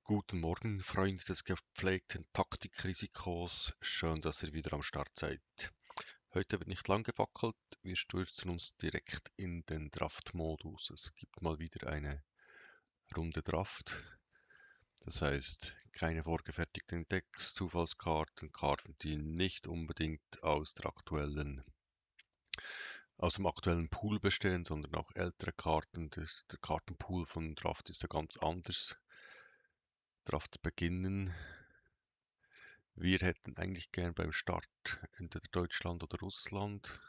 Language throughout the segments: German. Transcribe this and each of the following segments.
Guten Morgen, Freunde des gepflegten Taktikrisikos. Schön, dass ihr wieder am Start seid. Heute wird nicht lang gewackelt. Wir stürzen uns direkt in den Draft-Modus. Es gibt mal wieder eine Runde Draft. Das heißt, keine vorgefertigten Decks, Zufallskarten, Karten, die nicht unbedingt aus dem aktuellen Pool bestehen, sondern auch ältere Karten. Der Kartenpool von Draft ist ja ganz anders. Draft beginnen. Wir hätten eigentlich gern beim Start entweder Deutschland oder Russland.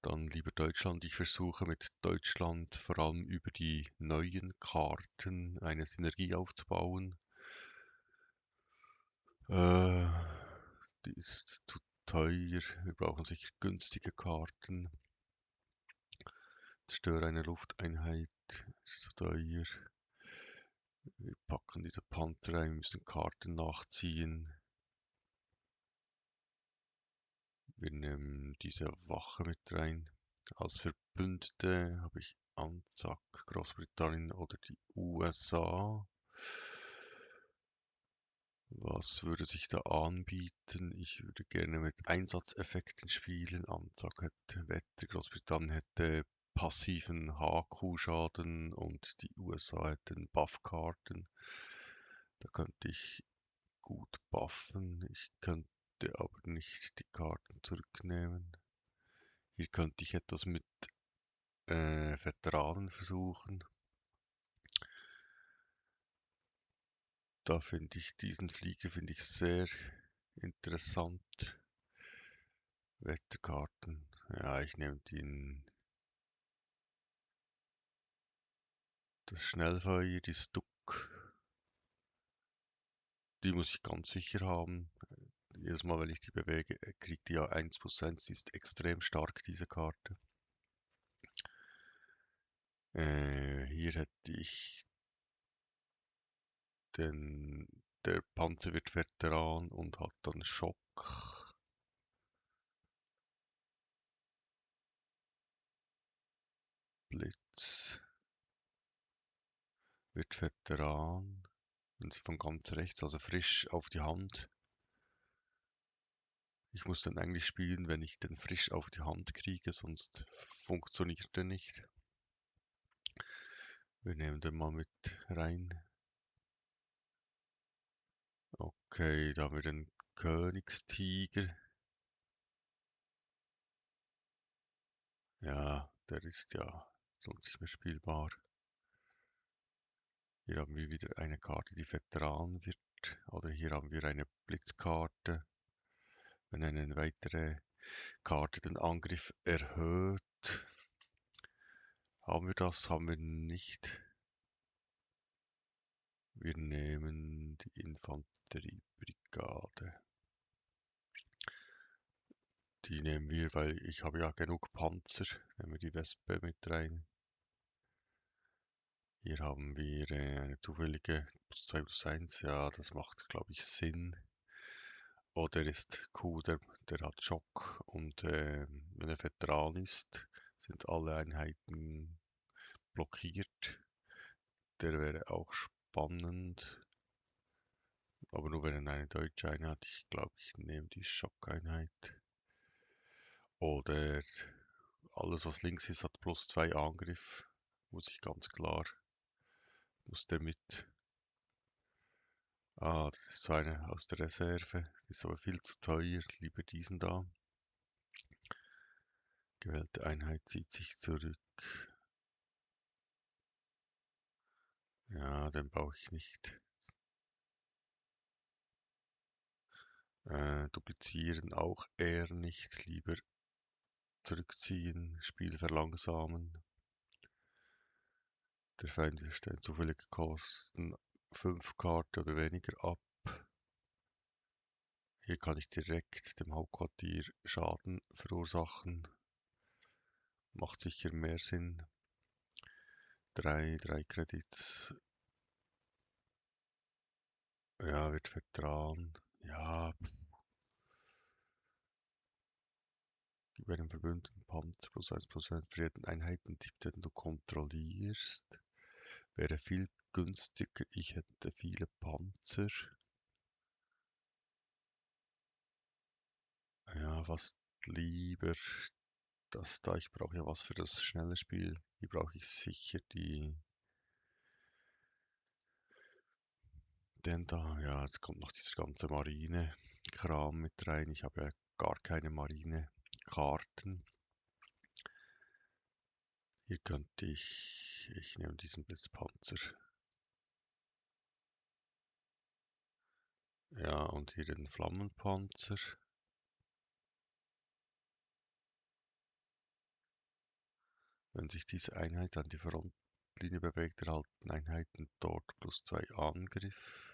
Dann lieber Deutschland. Ich versuche mit Deutschland vor allem über die neuen Karten eine Synergie aufzubauen. Äh, Die ist zu teuer. Wir brauchen sicher günstige Karten. Zerstöre eine Lufteinheit. Ist zu teuer. Wir packen diese Panther rein, müssen Karten nachziehen. Wir nehmen diese Wache mit rein. Als Verbündete habe ich Anzac, Großbritannien oder die USA. Was würde sich da anbieten? Ich würde gerne mit Einsatzeffekten spielen. Anzac hätte Wetter, Großbritannien hätte passiven HQ-Schaden und die USA hätten Buff-Karten. Da könnte ich gut buffen. Ich könnte aber nicht die Karten zurücknehmen. Hier könnte ich etwas mit Veteranen versuchen. Da finde ich diesen Flieger finde ich sehr interessant. Wetterkarten. Ja, ich nehme das Schnellfeuer, die Stuck. Die muss ich ganz sicher haben. Jedes Mal, wenn ich die bewege, kriegt die ja 1+1. Die ist extrem stark, diese Karte. Hier hätte ich der Panzer wird Veteran und hat dann Schock. Blitz wird Veteran. Wenn sie von ganz rechts, also frisch auf die Hand. Ich muss dann eigentlich spielen, wenn ich den frisch auf die Hand kriege, sonst funktioniert der nicht. Wir nehmen den mal mit rein. Okay, da haben wir den Königstiger. Ja, der ist ja sonst nicht mehr spielbar. Hier haben wir wieder eine Karte, die Veteran wird. Oder hier haben wir eine Blitzkarte. Wenn eine weitere Karte den Angriff erhöht. Haben wir das? Haben wir nicht. Wir nehmen die Infanteriebrigade. Die nehmen wir, weil ich habe ja genug Panzer. Nehmen wir die Wespe mit rein. Hier haben wir eine zufällige +2+1. Ja, das macht, glaube ich, Sinn. Oder ist Q, der hat Schock. Und wenn er Veteran ist, sind alle Einheiten blockiert. Der wäre auch spannend. Aber nur wenn er eine deutsche Einheit. Ich glaube, ich nehme die Schockeinheit. Oder alles, was links ist, hat +2 Angriff. Muss ich ganz klar. Muss der mit. Ah, das ist so eine aus der Reserve. Die ist aber viel zu teuer. Lieber diesen da. Gewählte Einheit zieht sich zurück. Ja, den brauche ich nicht. Duplizieren auch eher nicht. Lieber zurückziehen. Spiel verlangsamen. Der Feind stellt zufällige Kosten 5 Karten oder weniger ab. Hier kann ich direkt dem Hauptquartier Schaden verursachen. Macht sicher mehr Sinn. Drei Credits. Ja, wird Veteran. Ja, gib einem Verbündeten Panzer +1% für jeden Einheitentyp, den du kontrollierst. Wäre viel günstiger. Ich hätte viele Panzer. Ja, fast lieber das da. Ich brauche ja was für das schnelle Spiel. Hier brauche ich sicher den da. Ja, jetzt kommt noch dieser ganze Marine-Kram mit rein. Ich habe ja gar keine Marine-Karten. Hier könnte ich nehme diesen Blitzpanzer. Ja, und hier den Flammenpanzer. Wenn sich diese Einheit an die Frontlinie bewegt, erhalten Einheiten dort +2 Angriff.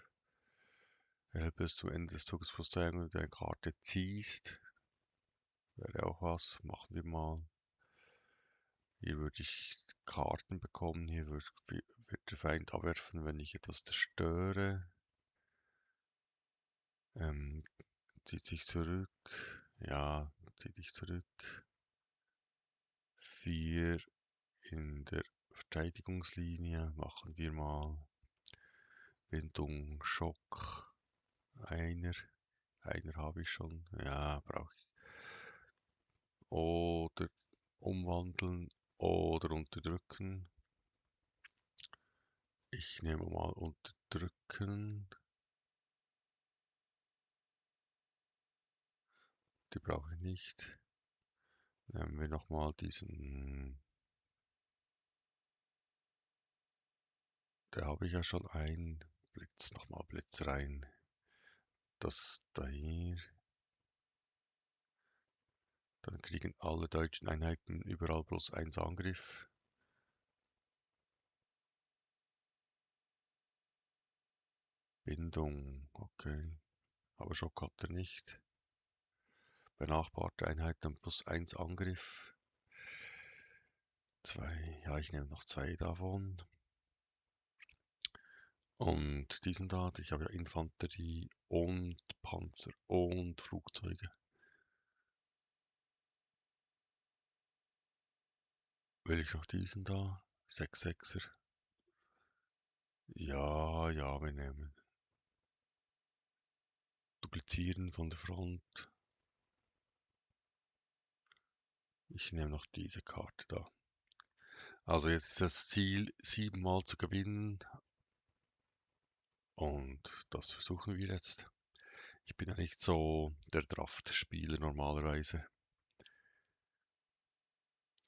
Bis zum Ende des Zuges +2, wenn du eine Karte ziehst. Wäre auch was. Machen wir mal. Hier würde ich Karten bekommen. Hier wird der Feind abwerfen, wenn ich etwas zerstöre. Zieht sich zurück. Ja, zieh dich zurück. 4 in der Verteidigungslinie. Machen wir mal Bindung, Schock. Einer habe ich schon. Ja, brauche ich. Oder umwandeln oder unterdrücken. Ich nehme mal unterdrücken. Die brauche ich nicht. Nehmen wir nochmal diesen. Da habe ich ja schon einen. Blitz, nochmal Blitz rein. Das da hier. Dann kriegen alle deutschen Einheiten überall +1 Angriff. Bindung, okay. Aber Schock hat er nicht. Benachbarte Einheiten +1 Angriff. 2, ja, ich nehme noch 2 davon. Und diesen da, ich habe ja Infanterie und Panzer und Flugzeuge. Will ich noch diesen da? 6-6er. Ja, ja, wir nehmen. Duplizieren von der Front. Ich nehme noch diese Karte da. Also jetzt ist das Ziel, 7 Mal zu gewinnen. Und das versuchen wir jetzt. Ich bin ja nicht so der Draft-Spieler normalerweise.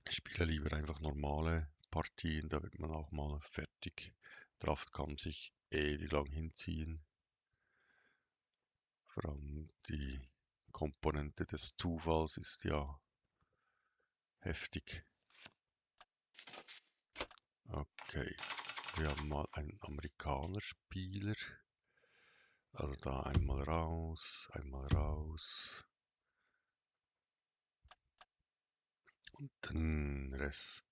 Ich spiele lieber einfach normale Partien, da wird man auch mal fertig. Draft kann sich ewig lang hinziehen. Vor allem die Komponente des Zufalls ist ja heftig. Okay, wir haben mal einen Amerikaner-Spieler. Also da einmal raus, einmal raus. Und den Rest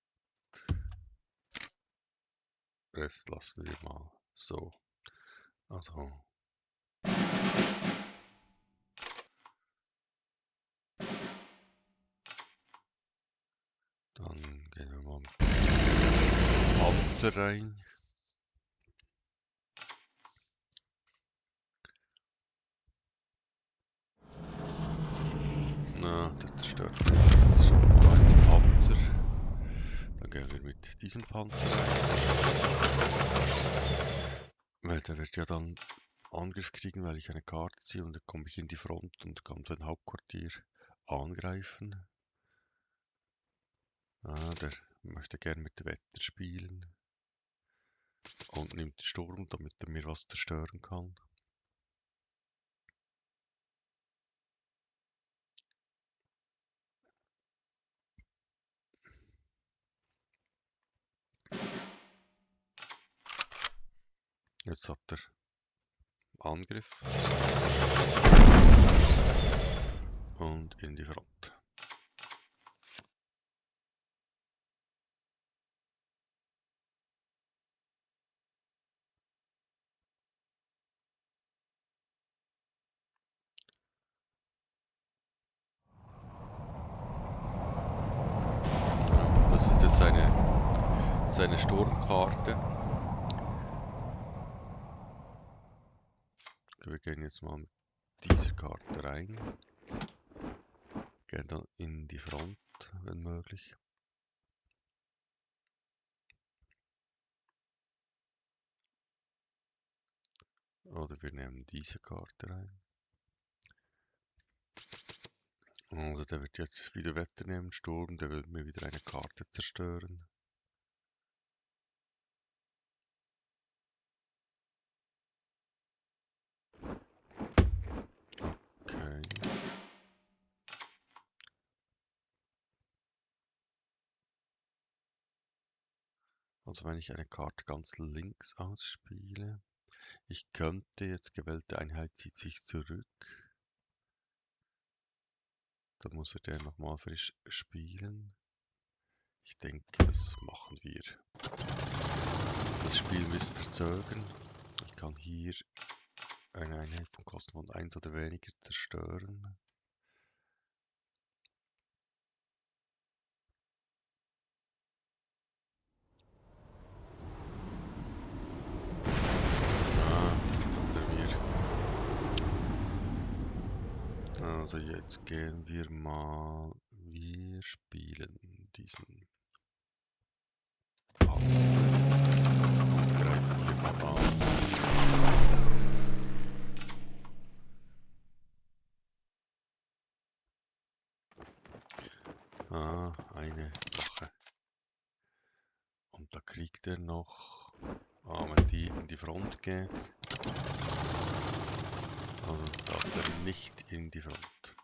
lassen wir mal so. Also dann gehen wir mal mit Panzer rein. Na, das zerstört schon mal einen Panzer. Dann gehen wir mit diesem Panzer rein. Weil der wird ja dann Angriff kriegen, weil ich eine Karte ziehe und dann komme ich in die Front und kann sein Hauptquartier angreifen. Der möchte gern mit dem Wetter spielen und nimmt Sturm, damit er mir was zerstören kann. Jetzt hat er Angriff und in die Front. Das ist jetzt seine Sturmkarte. Okay, wir gehen jetzt mal mit dieser Karte rein. Gehen dann in die Front, wenn möglich. Oder wir nehmen diese Karte rein. Also der wird jetzt wieder Wetter nehmen, Sturm, der will mir wieder eine Karte zerstören. Okay. Also wenn ich eine Karte ganz links ausspiele, ich könnte jetzt gewählte Einheit zieht sich zurück. Da muss er den nochmal frisch spielen. Ich denke, das machen wir. Das Spiel ein bisschen verzögern. Ich kann hier eine Einheit von Kosten von 1 oder weniger zerstören. Jetzt hat er mir. Also jetzt gehen wir mal. Wir spielen diesen Panzer und greifen hier mal an. Eine Wache. Und da kriegt er noch, wenn die in die Front geht, also darf er nicht in die Front.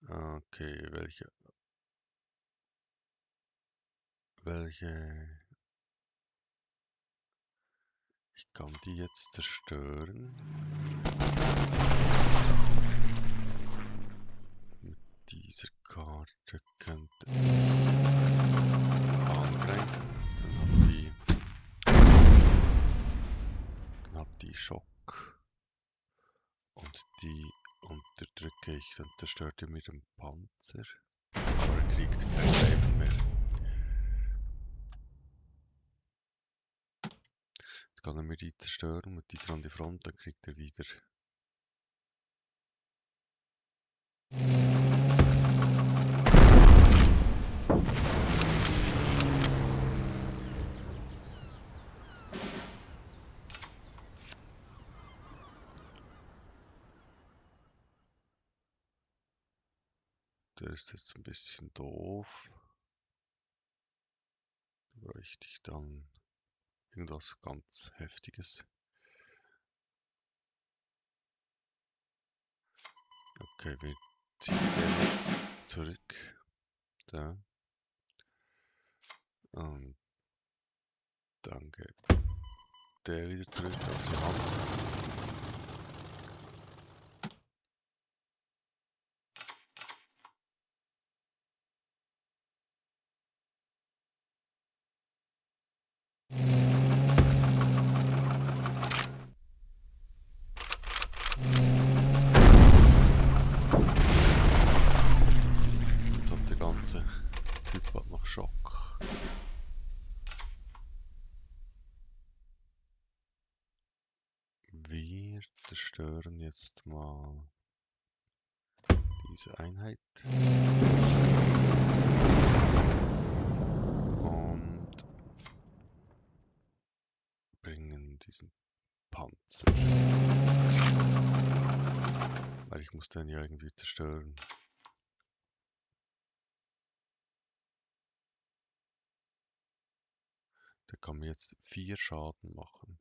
Okay, welche? Ich kann die jetzt zerstören. Mit dieser Karte könnte ich angreifen. Dann hat die Schock. Und die unterdrücke ich. Dann zerstört er mir den Panzer. Aber er kriegt kein Leben mehr. Jetzt kann er mir die zerstören. Mit dieser an die Front, dann kriegt er wieder. Der ist jetzt ein bisschen doof. Da bräuchte ich dann irgendwas ganz Heftiges. Okay, wir ziehen den jetzt zurück. Da. Und dann geht der wieder zurück auf die Hand. Jetzt hat der ganze Typ hat noch Schock. Wir zerstören jetzt mal diese Einheit. Und bringen diesen Panzer. Weil ich muss den ja irgendwie zerstören. Der kann mir jetzt 4 Schaden machen.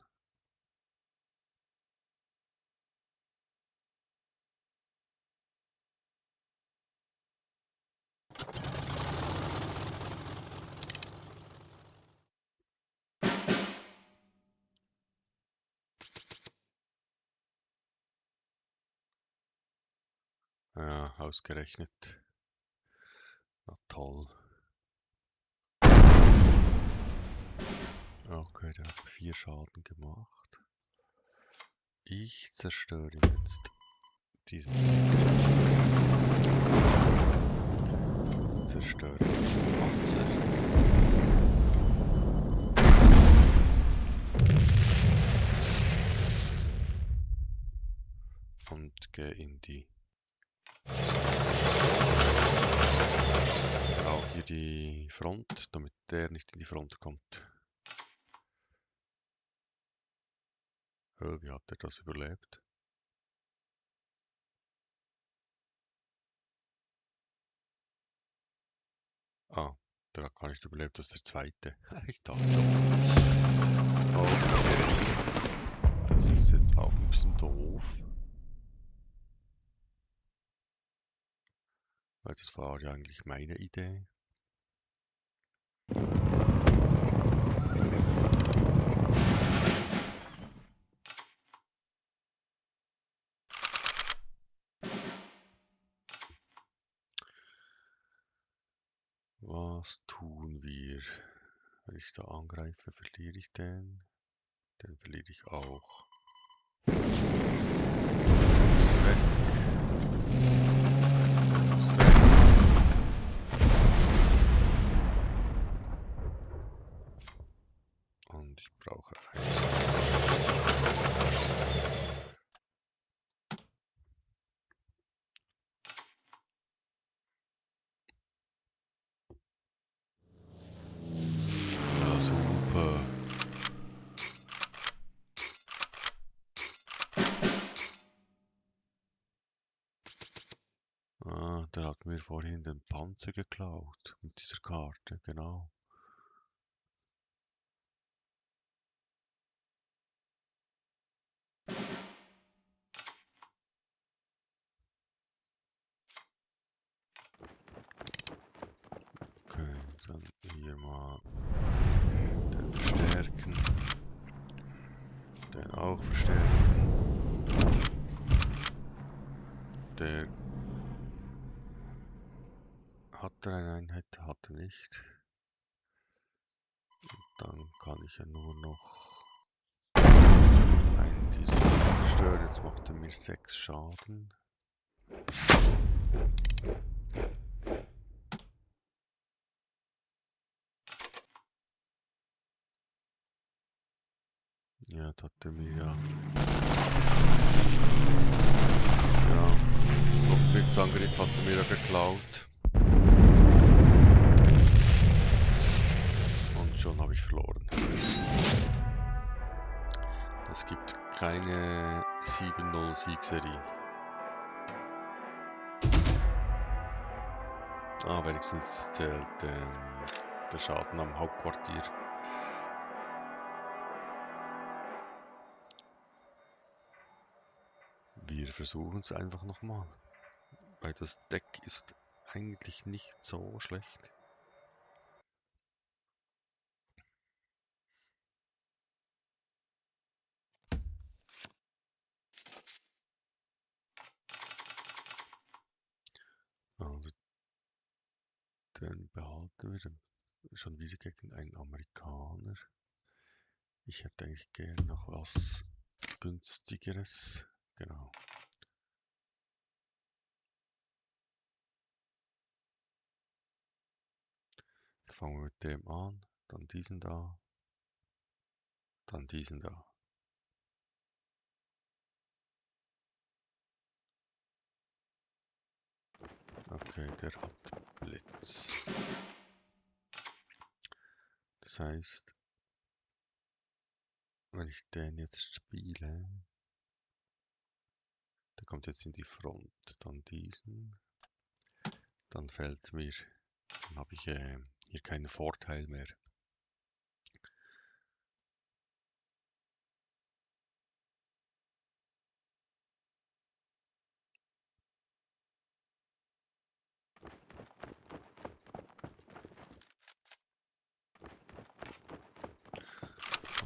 Ja, ausgerechnet. Na toll. Okay, der hat 4 Schaden gemacht. Ich zerstöre jetzt diesen Zerstöre diesen Panzer. gehe in die... Auch hier die Front, damit der nicht in die Front kommt. Wie hat er das überlebt? Ah, der hat gar nicht überlebt, das ist der zweite. Ich dachte schon. Okay. Das ist jetzt auch ein bisschen doof. Weil das war ja eigentlich meine Idee. Was tun wir? Wenn ich da angreife, verliere ich den. Den verliere ich auch. Ist weg. Ist weg. Und ich brauche einen. Ja, super. Ah, der hat mir vorhin den Panzer geklaut mit dieser Karte, genau. Okay, dann hier mal den verstärken. Den auch verstärken. Der hat er eine Einheit, hat er nicht. Dann kann ich ja nur noch einen dieser zerstören. Jetzt macht er mir 6 Schaden. Ja, jetzt hat er mir ja... Ja, Luftblitzangriff hat er mir ja geklaut. Und schon habe ich verloren. Es gibt keine 7-0 Siegserie. Ah, wenigstens zählt der Schaden am Hauptquartier. Wir versuchen es einfach nochmal. Weil das Deck ist eigentlich nicht so schlecht. Also den behalten wir dann schon wieder gegen einen Amerikaner. Ich hätte eigentlich gern noch was günstigeres. Genau. Jetzt fangen wir mit dem an, dann diesen da, dann diesen da. Okay, der hat Blitz. Das heißt, wenn ich den jetzt spiele, der kommt jetzt in die Front, dann diesen, dann fällt mir, dann habe ich hier keinen Vorteil mehr.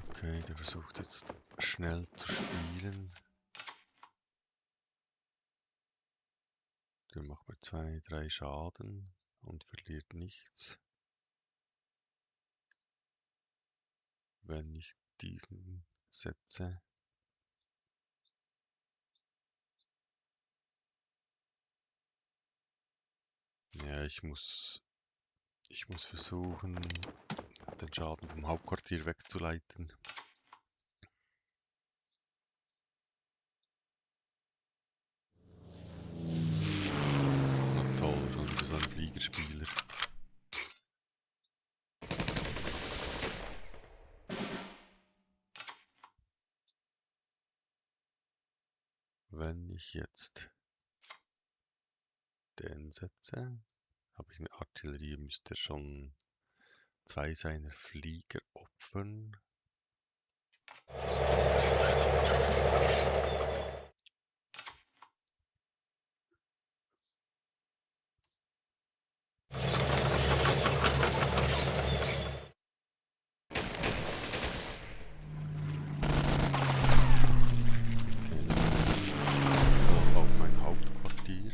Okay, der versucht jetzt schnell zu spielen. Der macht mir 2, 3 Schaden und verliert nichts. Wenn ich diesen setze. Ja, ich muss versuchen, den Schaden vom Hauptquartier wegzuleiten. Fliegerspieler. Wenn ich jetzt den setze, habe ich eine Artillerie, müsste schon 2 seiner Flieger opfern. Auf mein Hauptquartier.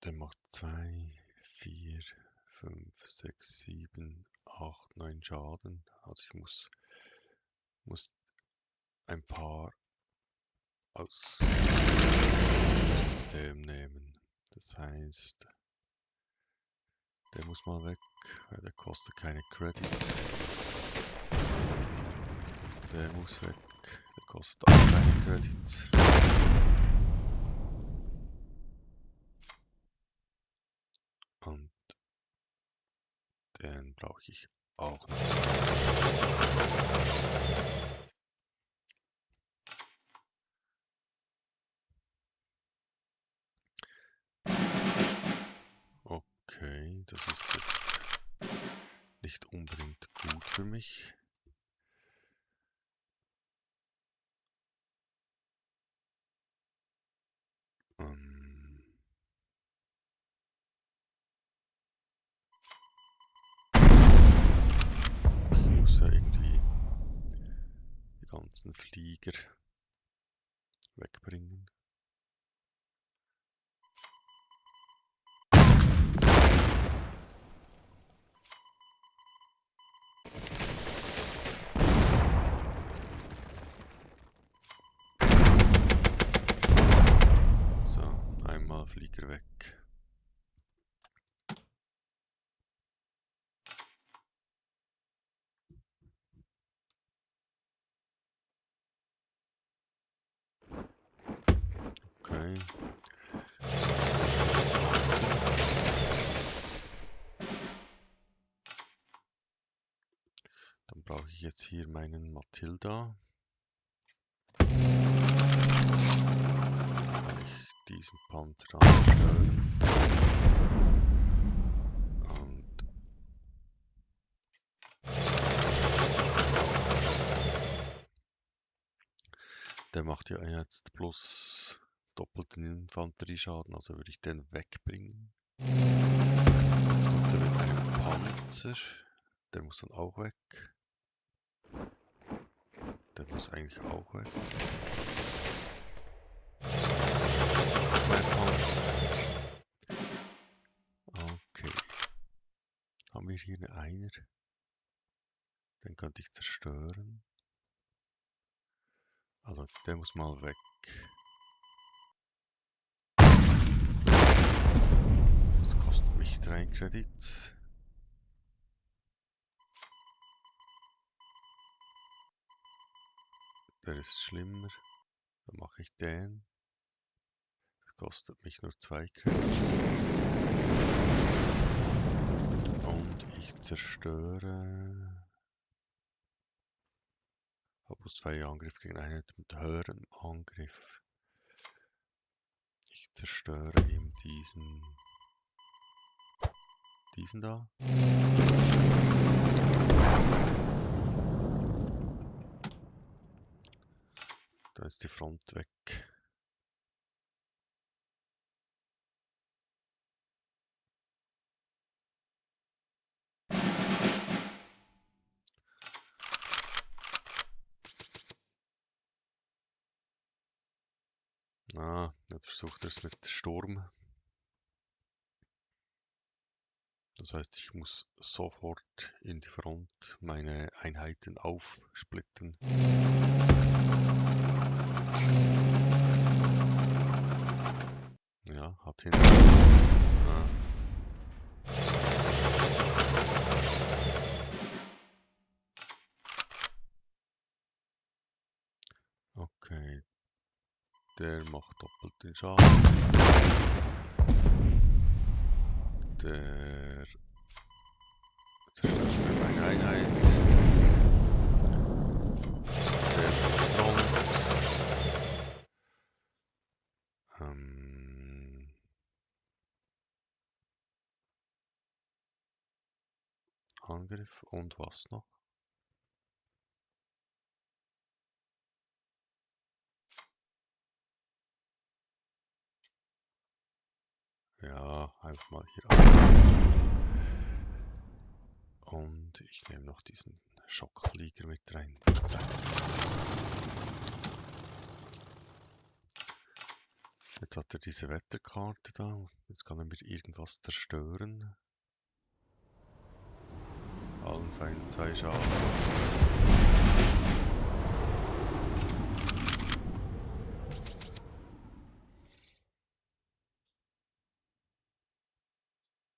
Der macht 2, 4, 5, 6, 7, 8, 9 Schaden. Also ich muss ein paar aus dem System nehmen. Das heißt, der muss mal weg, weil der kostet keine Credits. Der muss weg, der kostet auch keine Credits. Und den brauche ich auch noch. Okay, das ist jetzt nicht unbedingt gut für mich. Ich muss ja irgendwie die ganzen Flieger wegbringen. So, einmal Flieger weg. Okay. Dann brauche ich jetzt hier meinen Matilda. Kann ich diesen Panzer anstören. Und der macht ja jetzt plus doppelten Infanterieschaden, also würde ich den wegbringen. Jetzt kommt er mit einem Panzer, der muss dann auch weg. Der muss eigentlich auch weg. Mein Panzer. Okay. Haben wir hier eine Einer? Den könnte ich zerstören. Also der muss mal weg. Das kostet mich 3 Credits. Der ist schlimmer. Dann mache ich den. Das kostet mich nur 2 Credits. Und ich zerstöre. Habe plus 2 Angriff gegen einen mit höherem Angriff. Ich zerstöre ihm diesen da. Da ist die Front weg. Ah, jetzt versucht er es mit Sturm. Das heißt, ich muss sofort in die Front meine Einheiten aufsplitten. Ja, hat hin. Ah. Okay. Der macht doppelt den Schaden. Der zerstört mir meine Einheit. Der Front. Angriff und was noch? Ja, einfach mal hier an. Und ich nehme noch diesen Schockflieger mit rein. Zack. Jetzt hat er diese Wetterkarte da. Jetzt kann er mir irgendwas zerstören. Allen Feinden 2 Schaden.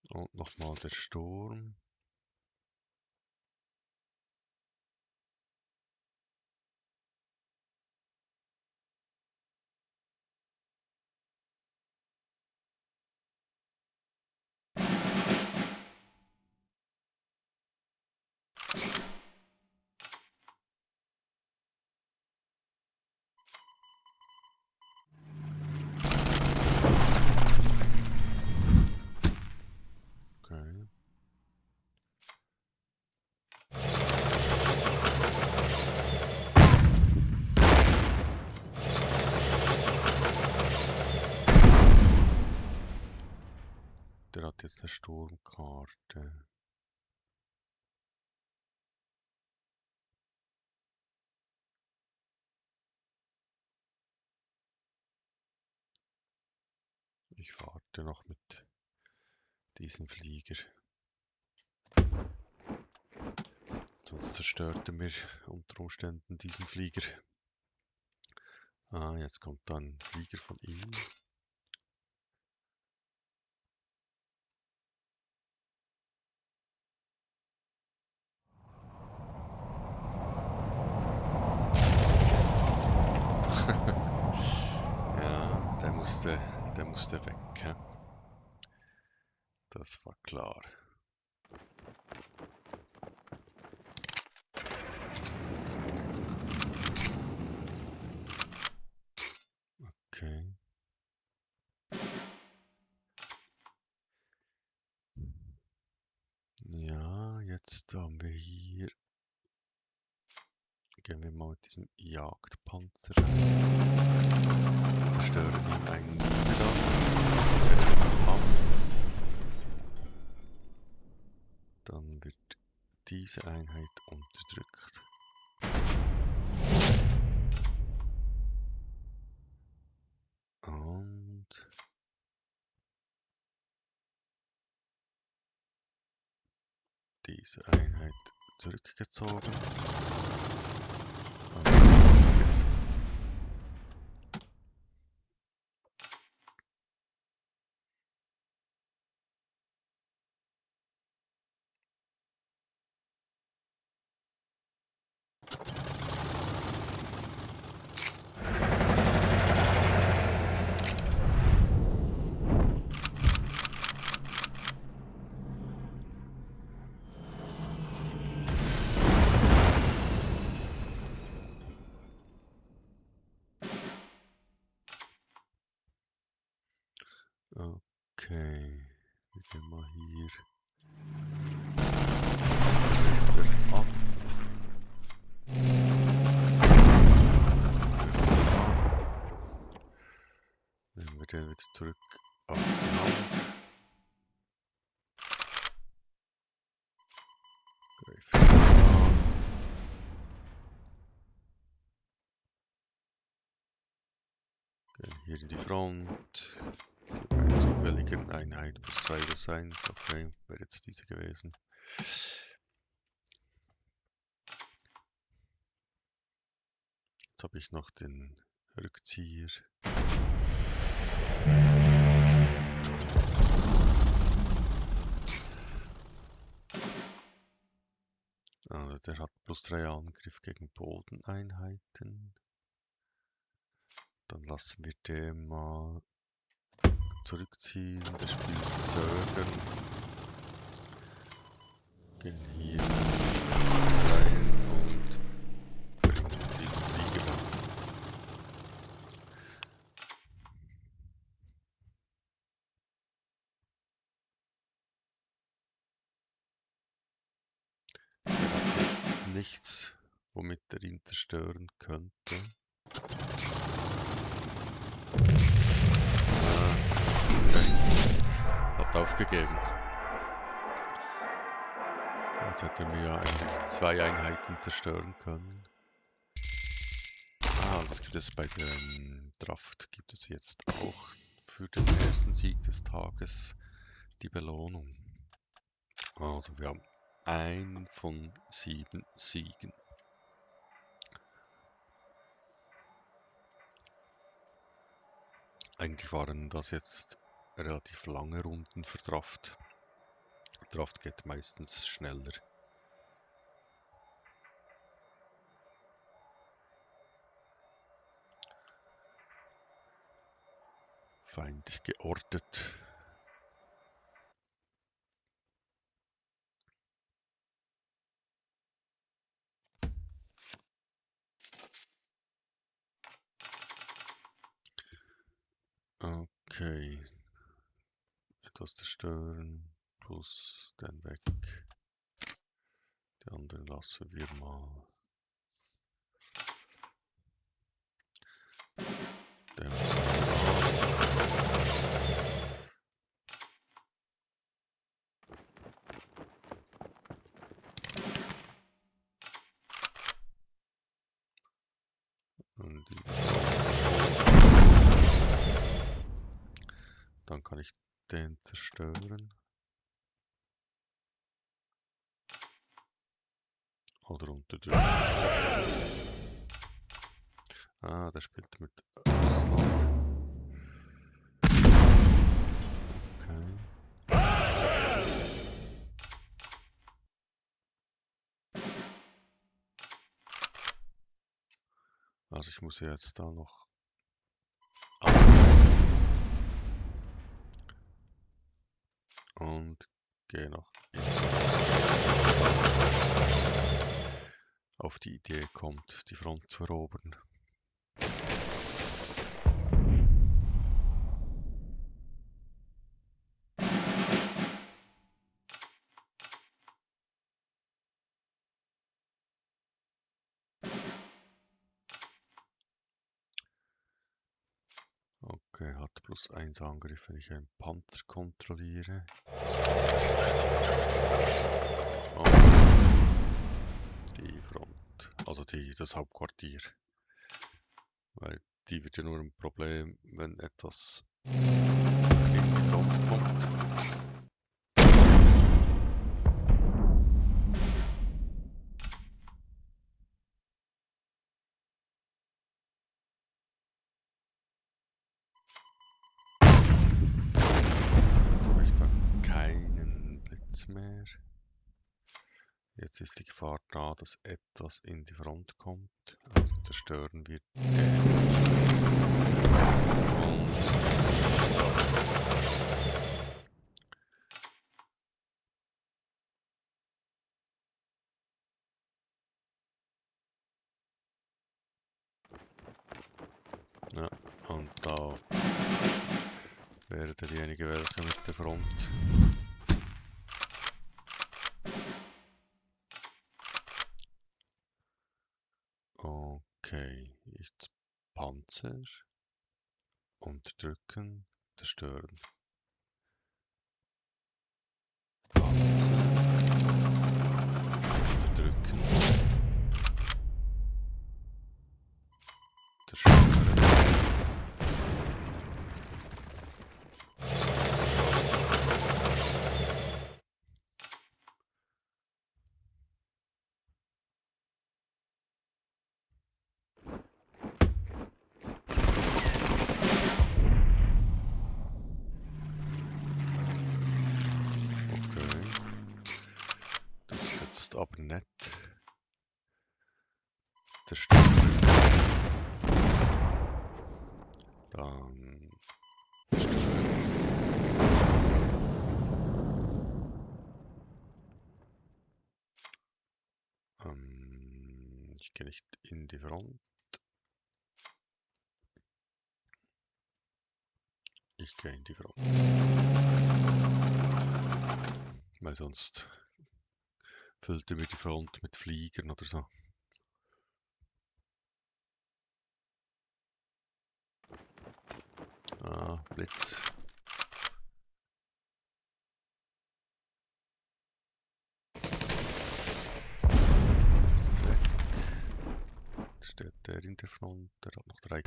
Und nochmal der Sturm. Okay. Der hat jetzt eine Sturmkarte. Ich warte noch mit diesem Flieger. Sonst zerstört er mir unter Umständen diesen Flieger. Ah, jetzt kommt dann ein Flieger von ihm. Ja, der musste weg. Hä? Das war klar. Okay. Ja, jetzt haben wir hier. Gehen wir mal mit diesem Jagdpanzer. Zerstören ihn einen da. Dann wird diese Einheit unterdrückt. Und diese Einheit zurückgezogen. Okay, wir gehen mal hier ab. Nehmen wir den wieder zurück auf die Hand. Greifen an. Gehen hier in die Front. Eine zufällige Einheit plus 2 plus 1. Okay, wäre jetzt diese gewesen. Jetzt habe ich noch den Rückzieher. Also der hat plus 3 Angriff gegen Bodeneinheiten. Dann lassen wir den mal zurückziehen, das Spiel verzögern. Gehen hier rein und bringen die Fliege weg. Er hat jetzt nichts, womit er ihn zerstören könnte. Hat aufgegeben. Jetzt hätte er mir ja eigentlich 2 Einheiten zerstören können. Das gibt es bei der Draft, gibt es jetzt auch für den ersten Sieg des Tages die Belohnung. Also wir haben 1 von 7 Siegen. Eigentlich waren das jetzt relativ lange Runden für Draft. Draft geht meistens schneller. Feind geortet. Okay. Etwas zerstören. Plus den weg. Die anderen lassen wir mal. Den und die. Dann kann ich den zerstören. Oder unterdrücken. Der spielt mit Russland. Okay. Also ich muss jetzt da noch und gehe noch auf die Idee kommt, die Front zu erobern. Okay, hat +1 Angriff, wenn ich einen Panzer kontrolliere. Und die Front, also das Hauptquartier. Weil die wird ja nur ein Problem, wenn etwas in die Front kommt. Jetzt habe ich da keinen Blitz mehr. Jetzt ist die Gefahr da, dass etwas in die Front kommt. Also zerstören wir den. Ja, und da wäre derjenige welcher mit der Front. Okay, jetzt Panzer, unterdrücken, zerstören. Panzer, unterdrücken, zerstören. Aber nett. Zerstören. Dann ich gehe nicht in die Front. Ich gehe in die Front. Weil sonst füllte mir die Front mit Fliegern oder so. Ah, Blitz. Ist weg. Jetzt steht der in der Front, der hat noch 3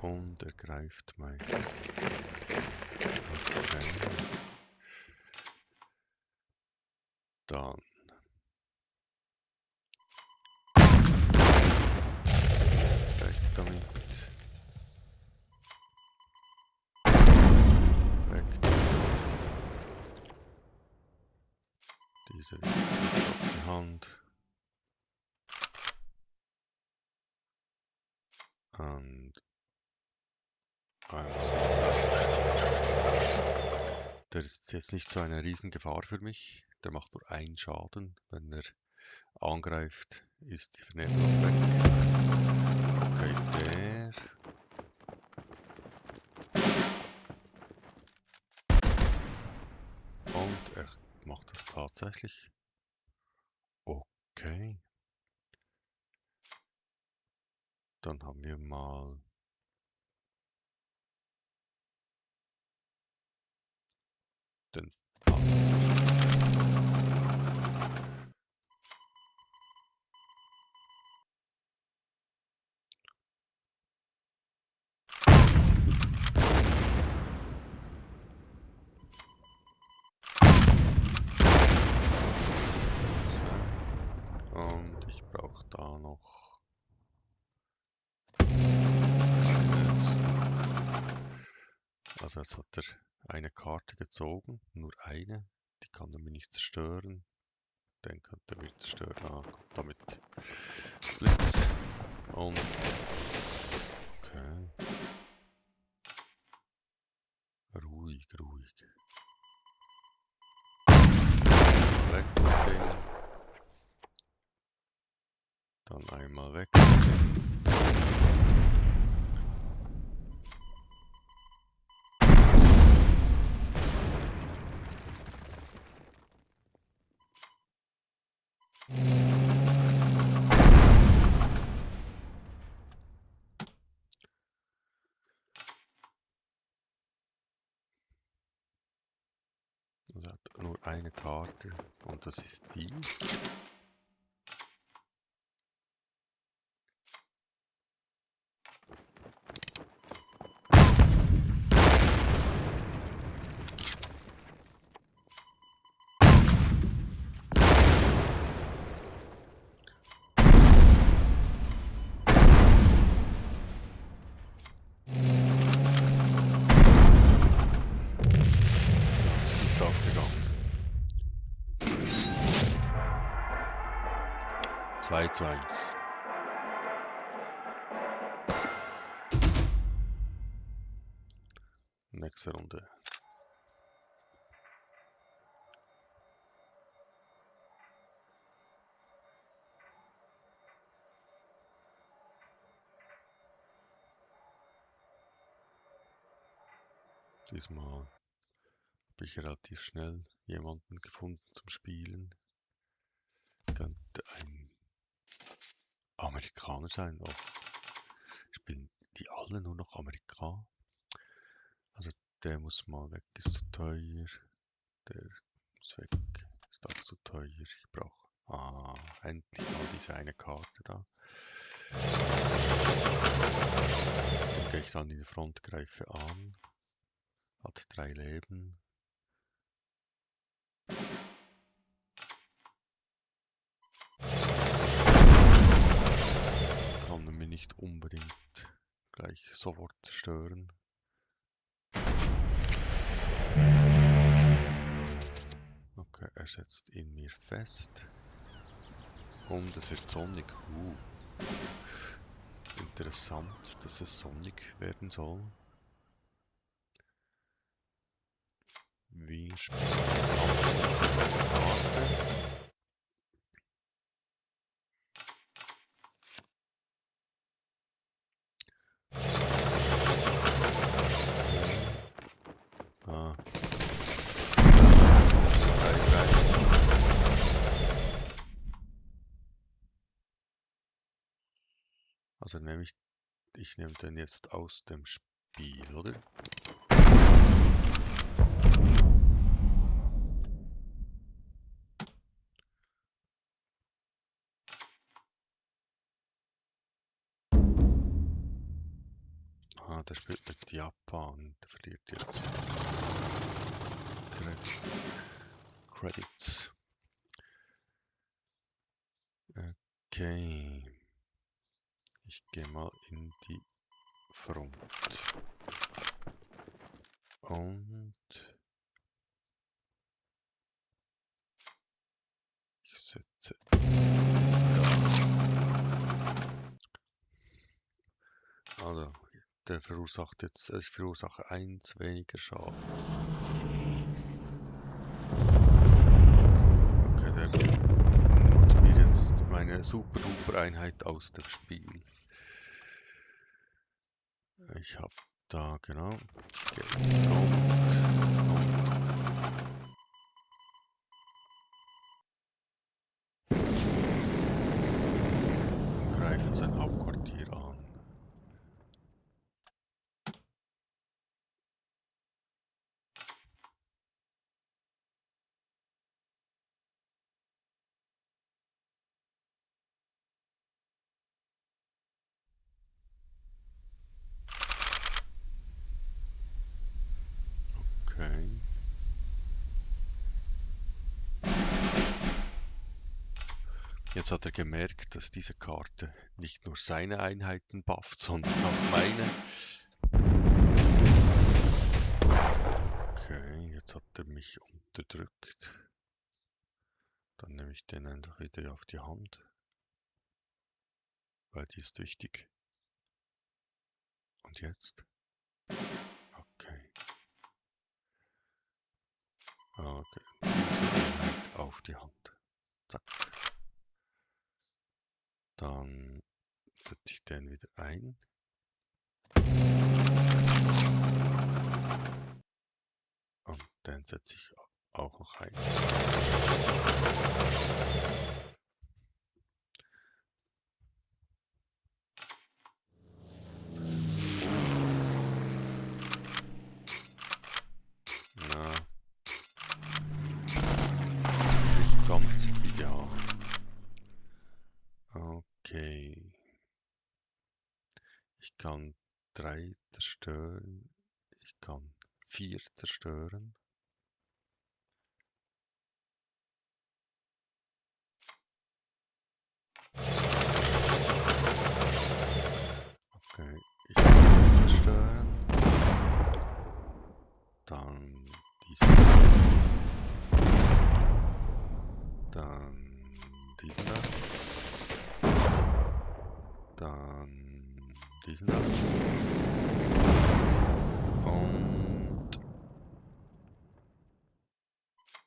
und er greift mein. Okay. Dann weg damit. Weg damit. Diese auf die Hand. Und der ist jetzt nicht so eine Riesengefahr für mich. Der macht nur 1 Schaden. Wenn er angreift, ist die Vernebelung weg. Okay, der. Und er macht das tatsächlich. Okay. Dann haben wir mal den Panzer. Und ich brauche da noch also jetzt hat er eine Karte gezogen, nur eine, die kann er mir nicht zerstören. Den könnte er mir zerstören. Ah, kommt damit Blitz. Und okay. Ruhig, ruhig. Weg das Ding. Dann einmal weg das Ding. Also hat nur eine Karte und das ist die. Ist aufgegangen. 2:1. Nächste Runde. Diesmal habe ich relativ schnell jemanden gefunden zum Spielen. Könnte ein Amerikaner sein. Oh, spielen die alle nur noch Amerikaner? Also der muss mal weg, ist zu teuer. Der muss weg, ist auch zu teuer. Ich brauche endlich mal diese eine Karte da. Dann gehe ich dann in die Front, greife an. Hat 3 Leben. Kann er mir nicht unbedingt gleich sofort zerstören. Okay, er setzt in mir fest. Und es wird sonnig. Interessant, dass es sonnig werden soll. Wir spielen jetzt mit einer Karte. Ah. 3-3. Also nehme ich nehme den jetzt aus dem Spiel, oder? Ah, der spielt mit Japan. Der verliert jetzt Credits. Okay. Ich gehe mal in die Front. Und ich setze da. Also, der verursacht jetzt, ich verursache 1 weniger Schaden. Okay, der holt mir jetzt meine Super-Duper-Einheit aus dem Spiel. Ich habe da, genau, ich gehe in die Front und greife sein Hauptquartier an. Okay. Jetzt hat er gemerkt, dass diese Karte nicht nur seine Einheiten bufft, sondern auch meine. Okay, jetzt hat er mich unterdrückt. Dann nehme ich den einfach wieder auf die Hand, weil die ist wichtig. Und jetzt? Okay. Okay. Diese Einheit auf die Hand. Zack. Dann setze ich den wieder ein. Und den setze ich auch noch ein. Na, nicht ganz ideal. Okay. Ich kann 3 zerstören. Ich kann 4 zerstören. Okay, ich kann zerstören. Dann diesen. Dann diesen da. Dann diesen da. Und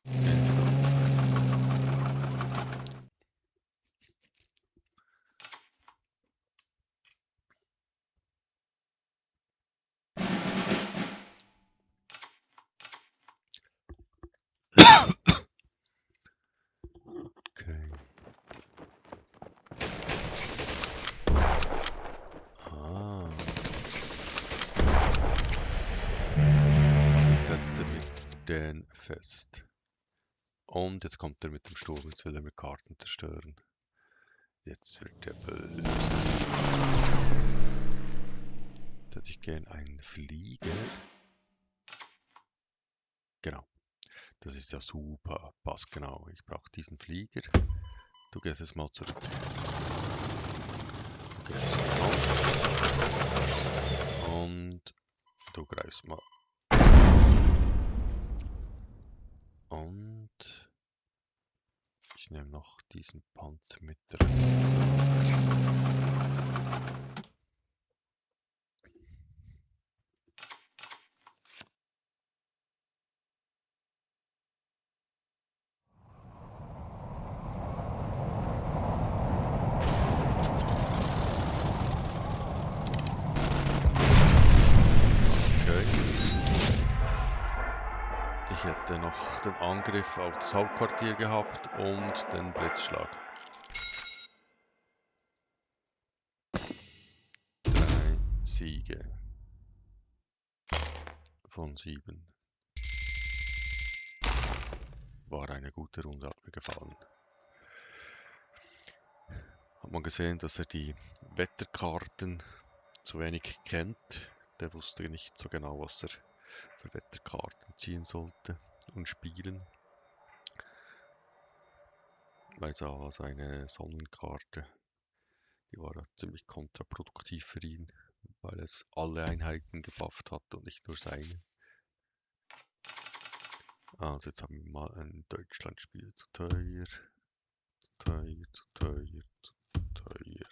den da. Okay. Ah. Also jetzt setzt er mit den fest. Und jetzt kommt er mit dem Sturm, jetzt will er mir Karten zerstören. Jetzt wird er böse. Jetzt hätte ich gern einen Flieger. Genau. Das ist ja super. Passt genau. Ich brauche diesen Flieger. Du gehst jetzt mal zurück. Du gehst mal raus. Und du greifst mal. Und ich Ich nehme noch diesen Panzer mit rein. Ich hätte noch den Angriff auf das Hauptquartier gehabt und den Blitzschlag. 3 Siege von 7. War eine gute Runde, hat mir gefallen. Hat man gesehen, dass er die Wetterkarten zu wenig kennt. Der wusste nicht so genau, was er für Wetterkarten ziehen sollte und spielen. Weil seine Sonnenkarte, die war ja ziemlich kontraproduktiv für ihn, weil es alle Einheiten gebufft hat und nicht nur seine. Also jetzt haben wir mal ein Deutschlandspiel. Zu teuer, zu teuer, zu teuer, zu teuer.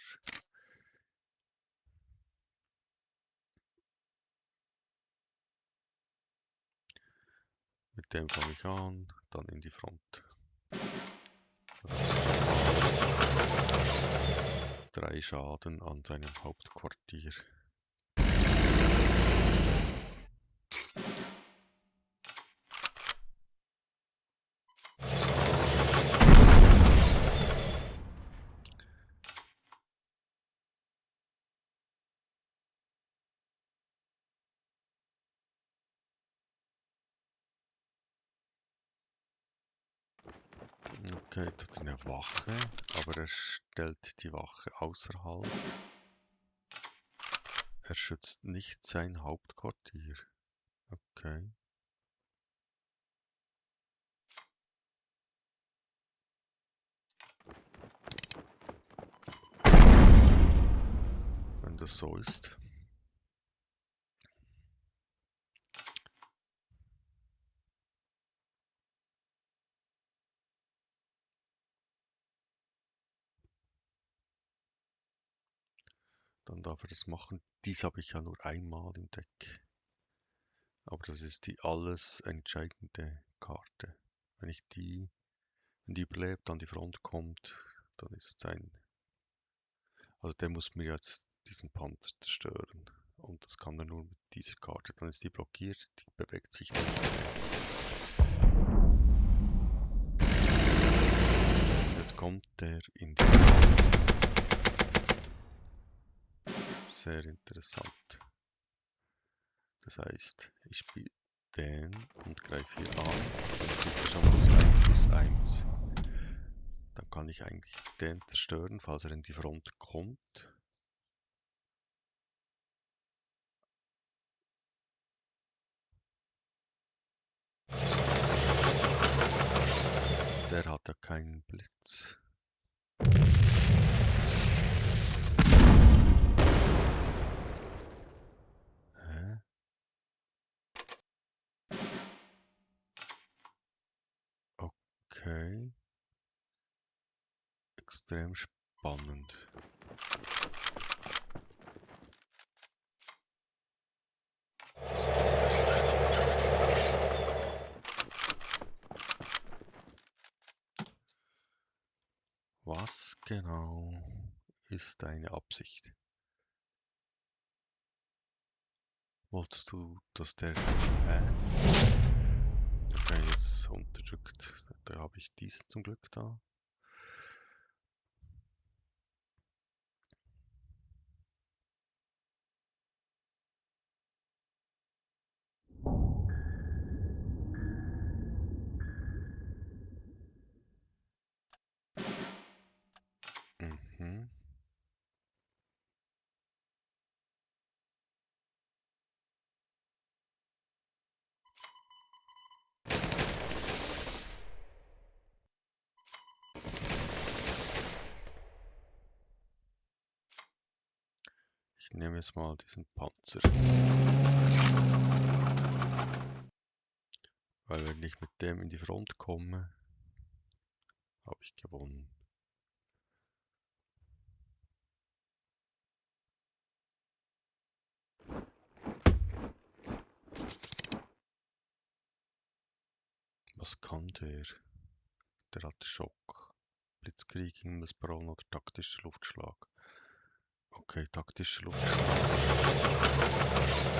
Mit dem fange ich an, dann in die Front. 3 Schaden an seinem Hauptquartier. Okay, jetzt hat er eine Wache, aber er stellt die Wache außerhalb. Er schützt nicht sein Hauptquartier. Okay. Wenn das so ist. Dann darf er das machen. Dies habe ich ja nur einmal im Deck. Aber das ist die alles entscheidende Karte. Wenn die überlebt, an die Front kommt, dann ist es ein... Also der muss mir jetzt diesen Panzer zerstören. Und das kann er nur mit dieser Karte. Dann ist die blockiert, die bewegt sich nicht mehr. Und jetzt kommt der in die... Sehr interessant. Das heißt, ich spiele den und greife hier an. Dann kriegt er schon +1/+1. Dann kann ich eigentlich den zerstören, falls er in die Front kommt. Der hat ja keinen Blitz. Hä? Okay. Extrem spannend. Was genau ist deine Absicht? Wolltest du, dass der... Okay, jetzt unterdrückt. Da habe ich diese zum Glück da. Mhm. Ich nehme jetzt mal diesen Panzer. Weil wenn ich mit dem in die Front komme, habe ich gewonnen. Was kann der? Der hat Schock. Blitzkrieg, Himmelsbraun oder taktischer Luftschlag. Okay, taktischer Luftschlag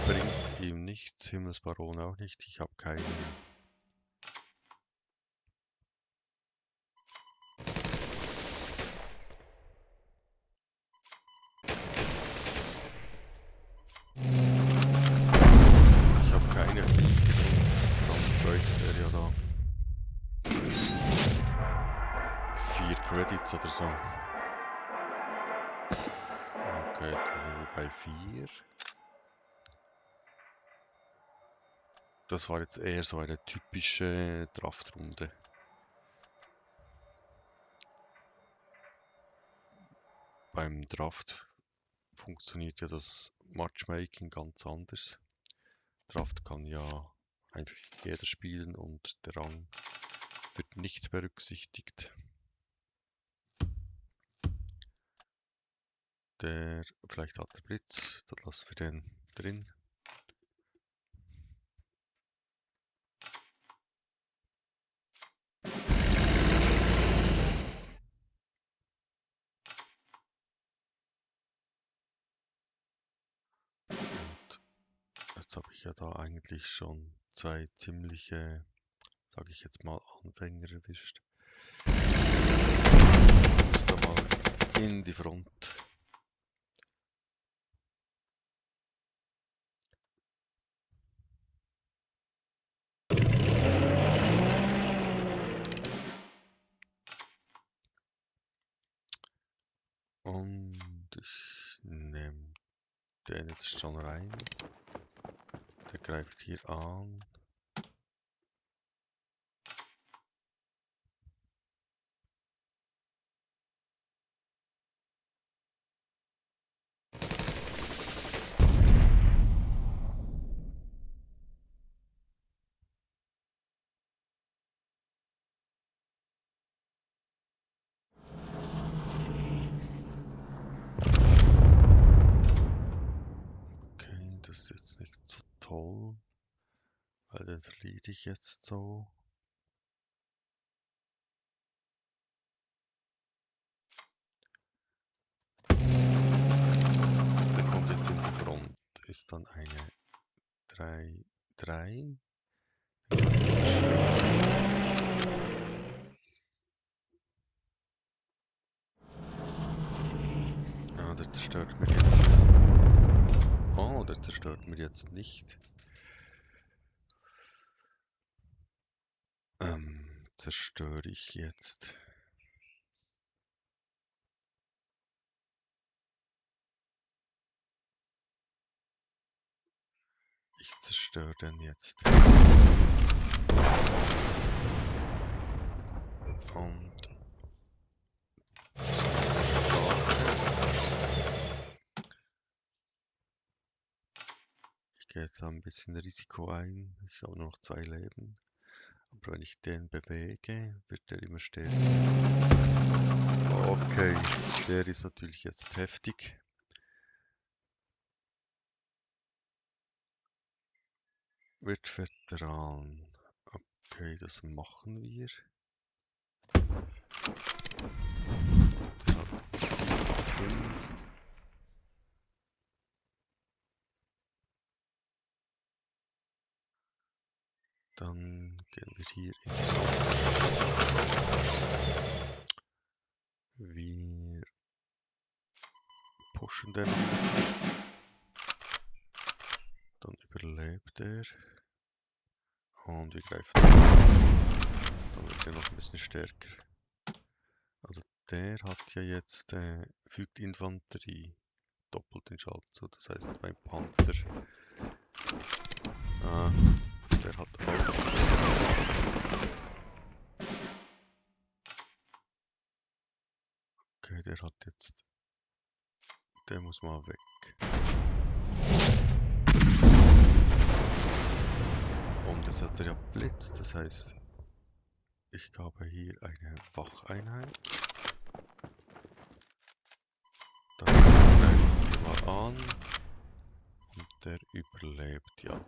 bringt ihm nichts, Himmelsbaron auch nicht. Ich habe keinen. Ich habe keine Fliege und dann bräuchte er ja da 4 Credits oder so. Okay, dann sind wir bei 4. Das war jetzt eher so eine typische Draftrunde. Beim Draft funktioniert ja das Matchmaking ganz anders. Draft kann ja einfach jeder spielen und der Rang wird nicht berücksichtigt. Vielleicht hat der Blitz, dann lassen wir den drin. Jetzt habe ich ja da eigentlich schon 2 ziemliche, sage ich jetzt mal, Anfänger erwischt. Ich muss da mal in die Front. Und ich nehme den jetzt schon rein. Der greift hier an. Okay, das ist jetzt nicht so toll, weil den verliere ich jetzt so. Der kommt jetzt in die Front, ist dann eine 3-3. Ah, der zerstört mir jetzt. Oh, der zerstört mir jetzt nicht. Zerstöre ich jetzt. Ich zerstöre den jetzt. Und ich gehe jetzt ein bisschen Risiko ein. Ich habe nur noch 2 Leben. Aber wenn ich den bewege, wird der immer stärker. Okay, der ist natürlich jetzt heftig. Wird Veteran. Okay, das machen wir. Der hat 5. Dann gehen wir hier in die Wir pushen den ein bisschen. Dann überlebt er. Und wir greifen an. Dann wird er noch ein bisschen stärker. Also der hat ja jetzt, fügt Infanterie doppelt den Schaden zu. Das heißt beim Panzer. Der hat auch. Okay, der hat jetzt. Der muss mal weg. Und das hat er ja Blitz, das heißt, Ich habe hier eine Wacheinheit. Das greifen wir mal an. Und der überlebt, ja.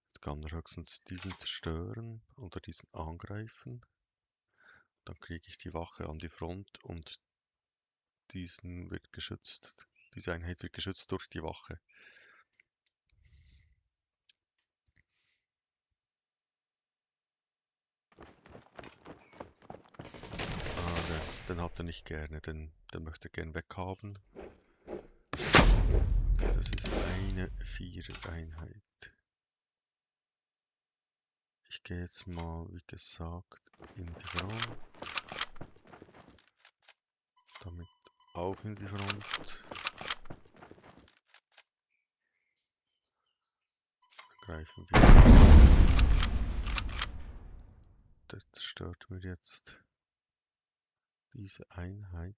Jetzt kann er höchstens diesen zerstören oder diesen angreifen. Dann kriege ich die Wache an die Front und diesen wird geschützt. Diese Einheit wird geschützt durch die Wache. Den hat er nicht gerne, den möchte er gern weghaben. Okay, das ist eine Vierer-Einheit. Ich gehe jetzt mal, wie gesagt, in die Front. Damit auch in die Front. Greifen wir. Das zerstört mir jetzt diese Einheit.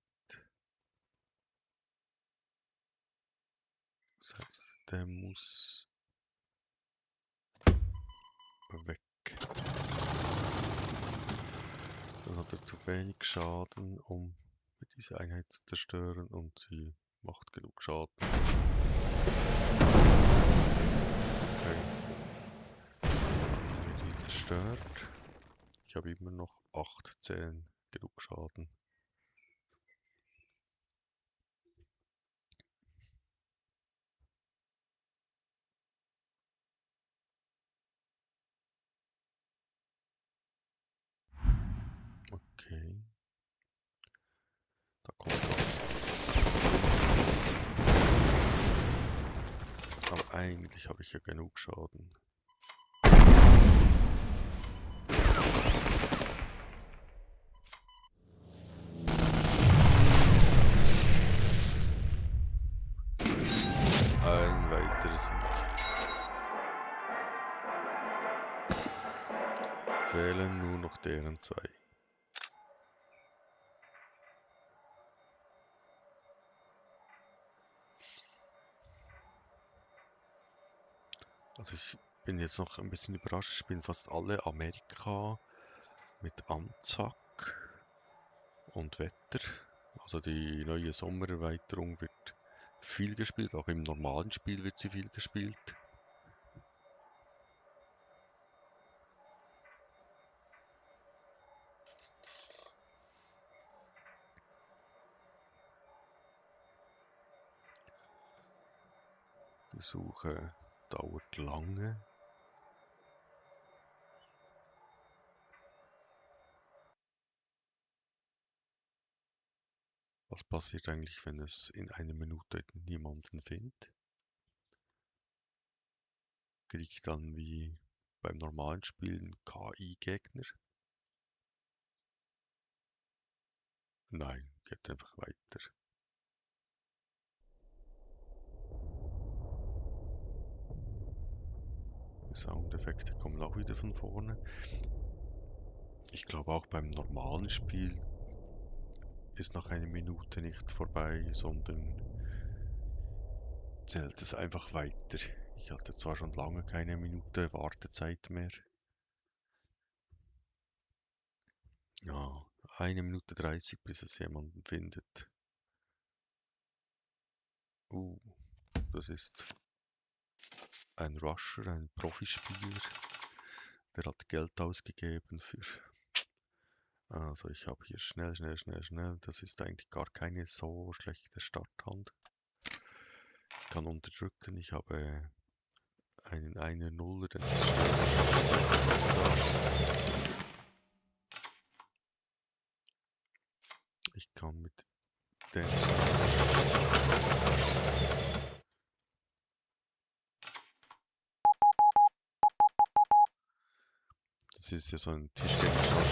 Das heißt, der muss weg. Dann hat er zu wenig Schaden, um diese Einheit zu zerstören, und sie macht genug Schaden. Okay. Dann wird die zerstört. Ich habe immer noch 8 Zellen, genug Schaden. Okay. Da kommt was. Aber eigentlich habe ich ja genug Schaden. Ein weiterer Sieg. Fehlen nur noch deren 2. Also ich bin jetzt noch ein bisschen überrascht. Ich spiele fast alle Amerika mit Anzack und Wetter. Also die neue Sommererweiterung wird viel gespielt. Auch im normalen Spiel wird sie viel gespielt. Die Suche dauert lange. Was passiert eigentlich, wenn es in einer Minute niemanden findet? Kriege ich dann wie beim normalen Spielen KI-Gegner? Nein, geht einfach weiter. Die Soundeffekte kommen auch wieder von vorne. Ich glaube auch beim normalen Spiel ist nach einer Minute nicht vorbei, sondern zählt es einfach weiter. Ich hatte zwar schon lange keine Minute Wartezeit mehr. Ja, 1 Minute 30, bis es jemanden findet. Das ist ein Rusher, ein Profispieler. Der hat Geld ausgegeben für... Also ich habe hier schnell. Das ist eigentlich gar keine so schlechte Starthand. Ich kann unterdrücken. Ich habe einen 1-0er, den ich kann mit dem... Das ist ja so ein Tischgegenstand.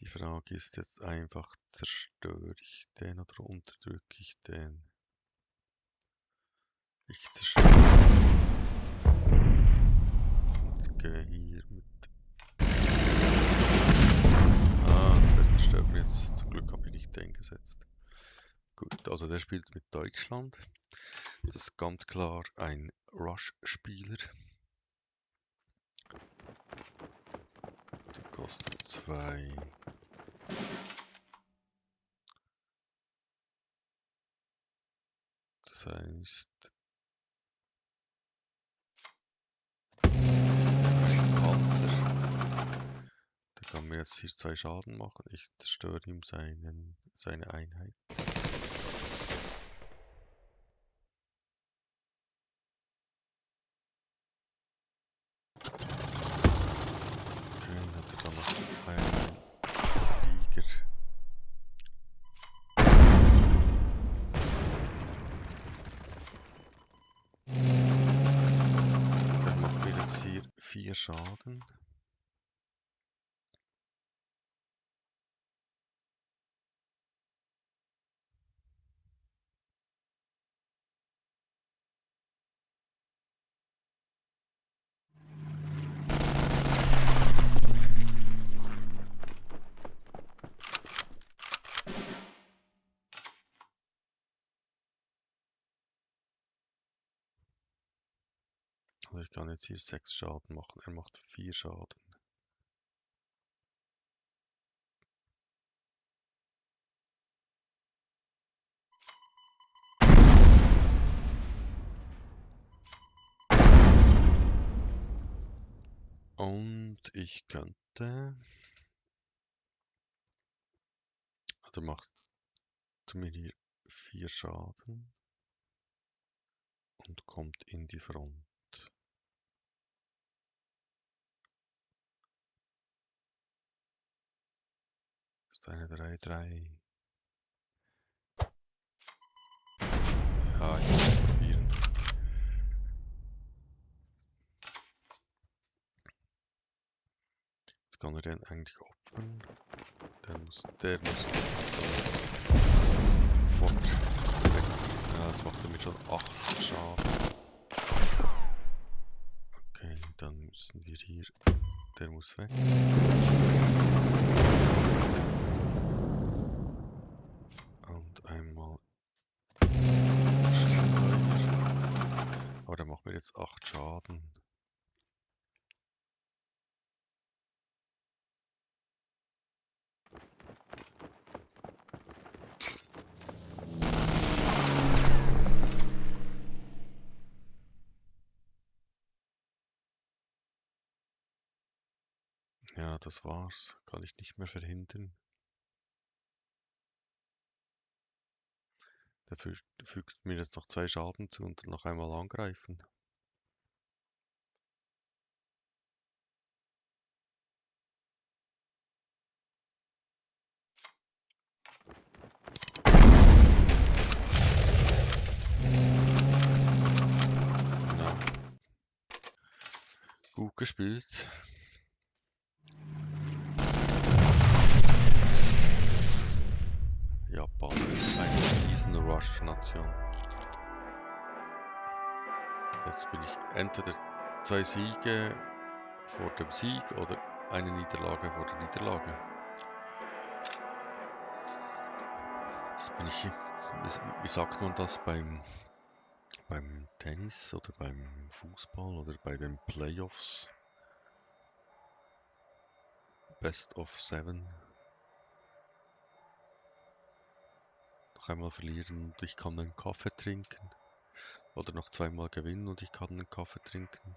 Die Frage ist jetzt einfach, zerstöre ich den oder unterdrücke ich den? Ich zerstöre. Und gehe hier mit... der zerstört mir jetzt. Zum Glück habe ich nicht den gesetzt. Gut, also der spielt mit Deutschland. Das ist ganz klar ein Rush-Spieler. Der kostet 2. Das heißt, Panzer. Der kann mir jetzt hier 2 Schaden machen. Ich zerstöre ihm seine Einheit. Okay, hat er dann noch einen Flieger. Der macht mir jetzt hier 4 Schaden. Also ich kann jetzt hier 6 Schaden machen. Er macht 4 Schaden. Und ich könnte... Also macht mir hier 4 Schaden und kommt in die Front. Das ist eine 3-3. Ja, ich muss es probieren. Jetzt kann er den eigentlich opfern. Der muss sofort weg. Ja, jetzt macht er mir schon 8 Schaden. Okay, dann müssen wir hier... Der muss weg. Und einmal... Aber der macht mir jetzt 8 Schaden. Ja, das war's. Kann ich nicht mehr verhindern. Der fügt mir jetzt noch 2 Schaden zu und noch einmal angreifen. Ja. Gut gespielt. Japan ist eine Riesen-Rush-Nation. Jetzt bin ich entweder 2 Siege vor dem Sieg oder eine Niederlage vor der Niederlage. Jetzt bin ich, wie sagt man das beim Tennis oder beim Fußball oder bei den Playoffs? Best of 7. Noch einmal verlieren und ich kann einen Kaffee trinken. Oder noch 2-mal gewinnen und ich kann einen Kaffee trinken.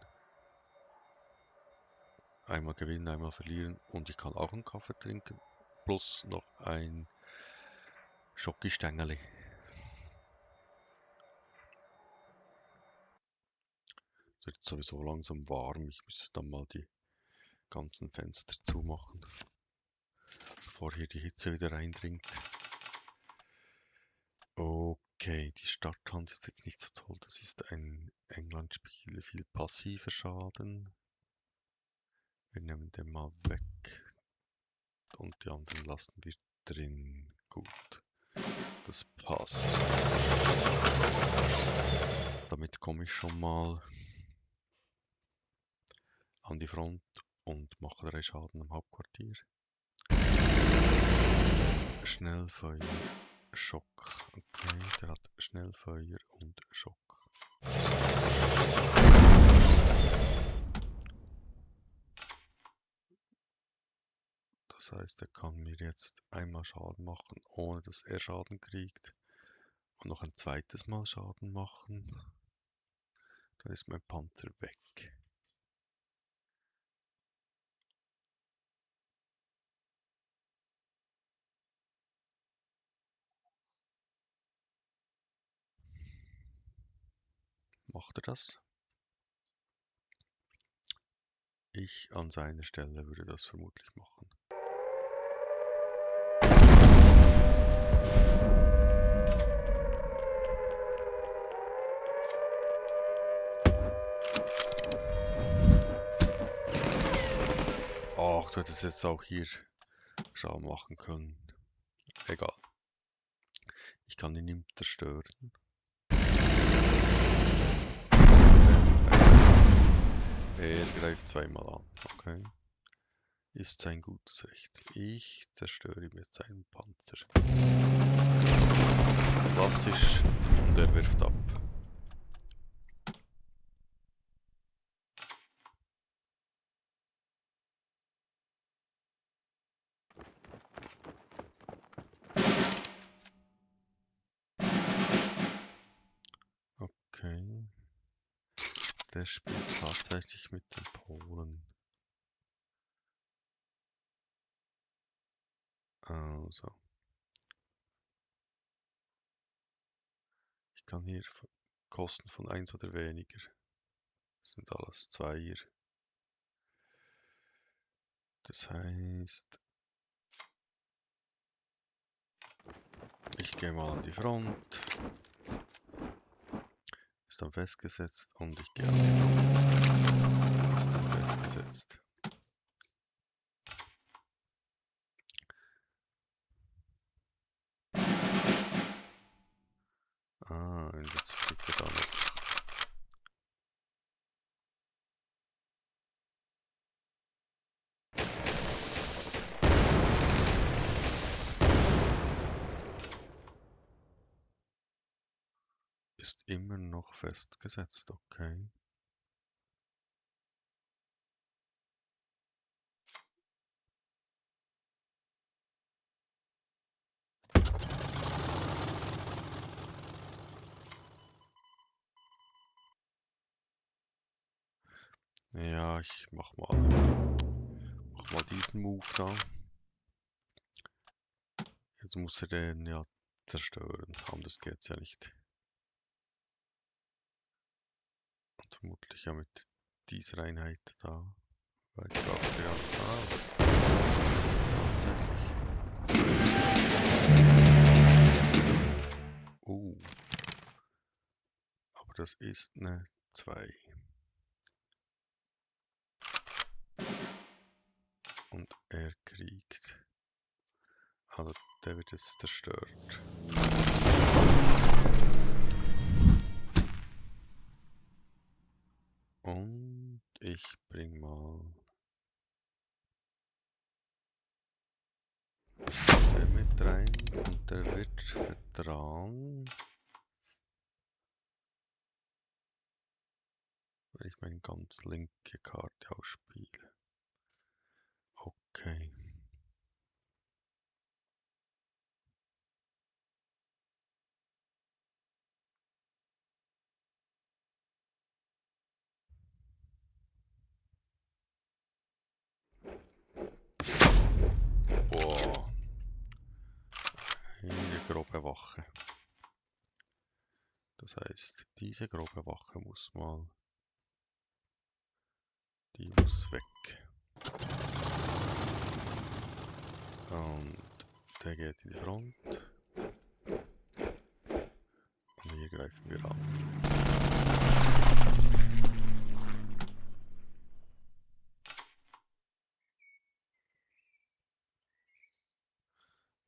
Einmal gewinnen, einmal verlieren und ich kann auch einen Kaffee trinken. Plus noch ein Schokistängeli. Es wird sowieso langsam warm. Ich müsste dann mal die ganzen Fenster zumachen, bevor hier die Hitze wieder reindringt. Okay, die Starthand ist jetzt nicht so toll. Das ist ein England-Spiel, viel passiver Schaden. Wir nehmen den mal weg. Und die anderen lassen wir drin. Gut, das passt. Damit komme ich schon mal an die Front und mache 3 Schaden am Hauptquartier. Schnellfeuer. Schock. Okay, der hat Schnellfeuer und Schock. Das heißt, er kann mir jetzt einmal Schaden machen, ohne dass er Schaden kriegt. Und noch ein zweites Mal Schaden machen. Dann ist mein Panzer weg. Macht er das? Ich an seiner Stelle würde das vermutlich machen. Ach, du hättest jetzt auch hier Schaden machen können. Egal. Ich kann ihn nicht zerstören. Er greift zweimal an. Okay. Ist sein gutes Recht. Ich zerstöre ihm jetzt seinen Panzer. Klassisch. Und er wirft ab. Okay. Der spielt tatsächlich mit den Polen. Also. Ich kann hier Kosten von 1 oder weniger. Das sind alles Zweier. Das heißt, ich gehe mal an die Front. Ist dann festgesetzt und ich gehe an die Front. Ist dann festgesetzt. Und jetzt kriegt er da noch. Ist immer noch festgesetzt, okay. Ja, ich mach mal diesen Move da. Jetzt muss er den ja zerstören, anders geht's ja nicht. Und vermutlich ja mit dieser Einheit da. Weil ich glaube, tatsächlich. Aber das ist eine 2. Und er kriegt. Also der wird jetzt zerstört. Und ich bring mal der mit rein und der wird vertrauen. Wenn ich meine ganz linke Karte ausspiele. Okay. Boah. Eine grobe Wache. Das heißt, diese grobe Wache muss mal. Die muss weg. Und der geht in die Front. Und hier greifen wir an.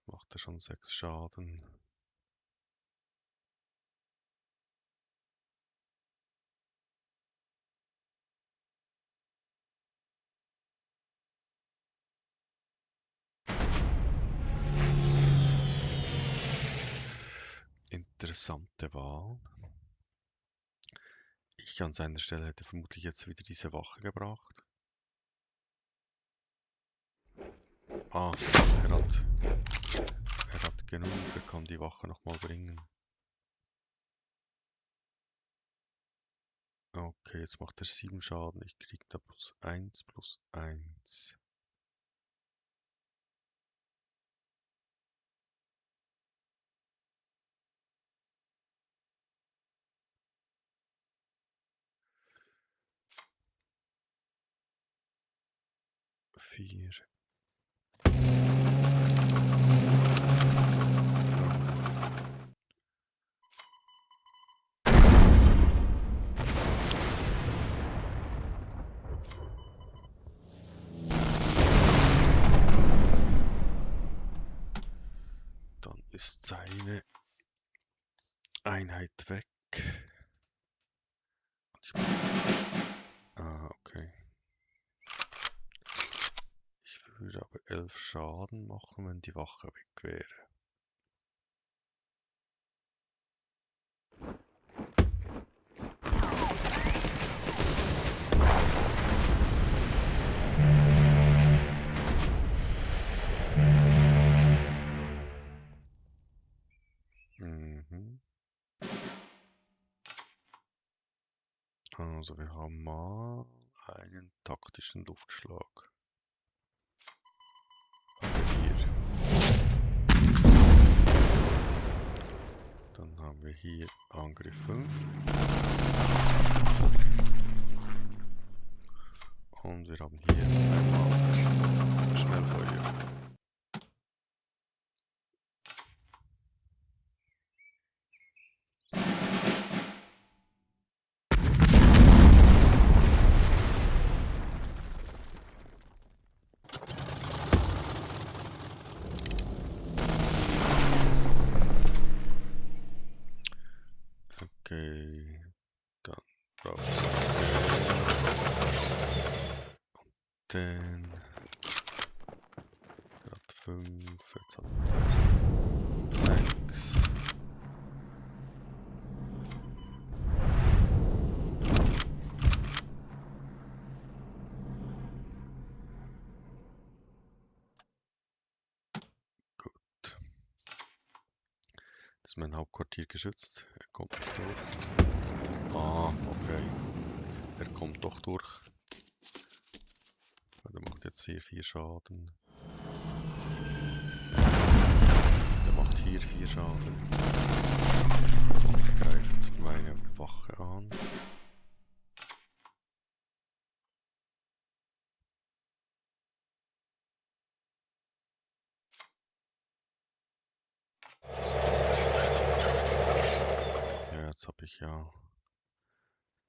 Macht er schon 6 Schaden. Interessante Wahl. Ich an seiner Stelle hätte vermutlich jetzt wieder diese Wache gebracht. Ah, er hat genug, er kann die Wache nochmal bringen. Okay, jetzt macht er 7 Schaden, ich krieg da +1 +1. Vier. Dann ist seine Einheit weg. Ah, okay. Ich würde aber 11 Schaden machen, wenn die Wache weg wäre. Mhm. Also wir haben mal einen taktischen Luftschlag. Hier. Dann haben wir hier Angriff 5. Und wir haben hier einmal Schnellfeuer. Okay, dann braucht den. Der hat 5, jetzt hat er 6. Gut. Das ist mein Hauptquartier geschützt. Er kommt nicht durch. Ah, okay. Er kommt doch durch. Der macht jetzt hier 4 Schaden. Der macht hier 4 Schaden. Der greift meine Wache an. Ja, jetzt habe ich ja...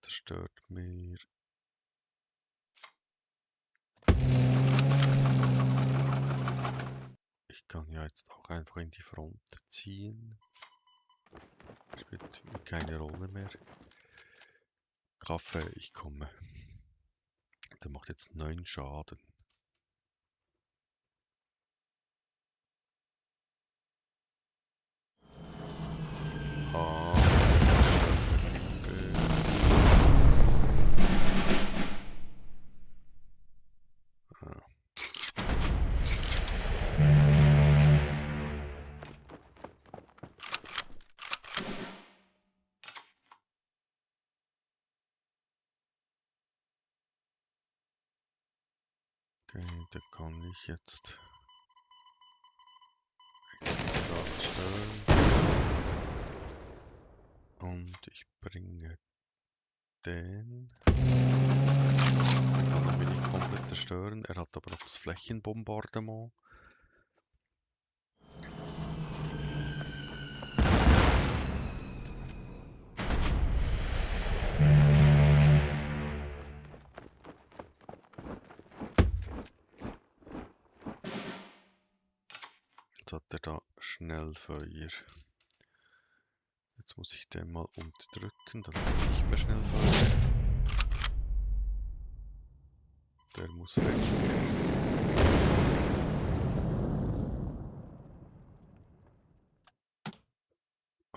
Zerstört mir... Ich kann ja jetzt auch einfach in die Front ziehen. Spielt keine Rolle mehr. Kaffee, ich komme. Der macht jetzt 9 Schaden. Ah. Okay, da kann ich jetzt stören. Und ich bringe den. Der kann er mir nicht komplett zerstören. Er hat aber noch das Flächenbombardement. Jetzt hat er da Schnellfeuer. Jetzt muss ich den mal unterdrücken, dann hat er nicht mehr Schnellfeuer. Der muss weg.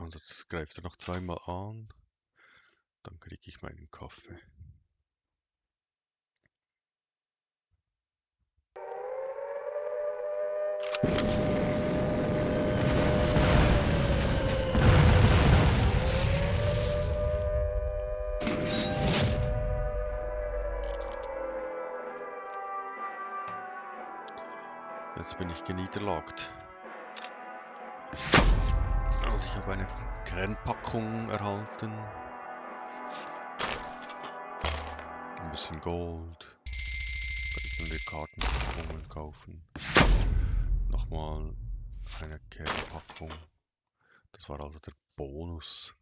Also das greift er noch zweimal an. Dann kriege ich meinen Kaffee. Jetzt bin ich geniederlagt. Also ich habe eine Kernpackung erhalten. Ein bisschen Gold. Können wir Kartenpackungen kaufen. Nochmal eine Kernpackung. Das war also der Bonus.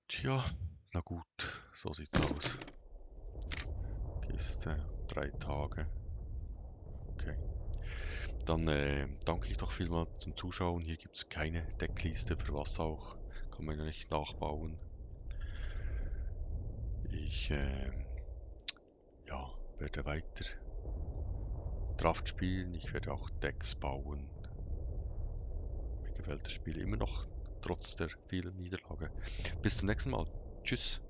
Tja, na gut, so sieht's aus. Kiste, 3 Tage. Okay. Dann danke ich doch vielmals zum Zuschauen. Hier gibt es keine Deckliste, für was auch. Kann man ja nicht nachbauen. Ich ja, werde weiter Draft spielen. Ich werde auch Decks bauen. Mir gefällt das Spiel immer noch, trotz der vielen Niederlage. Bis zum nächsten Mal. Tschüss.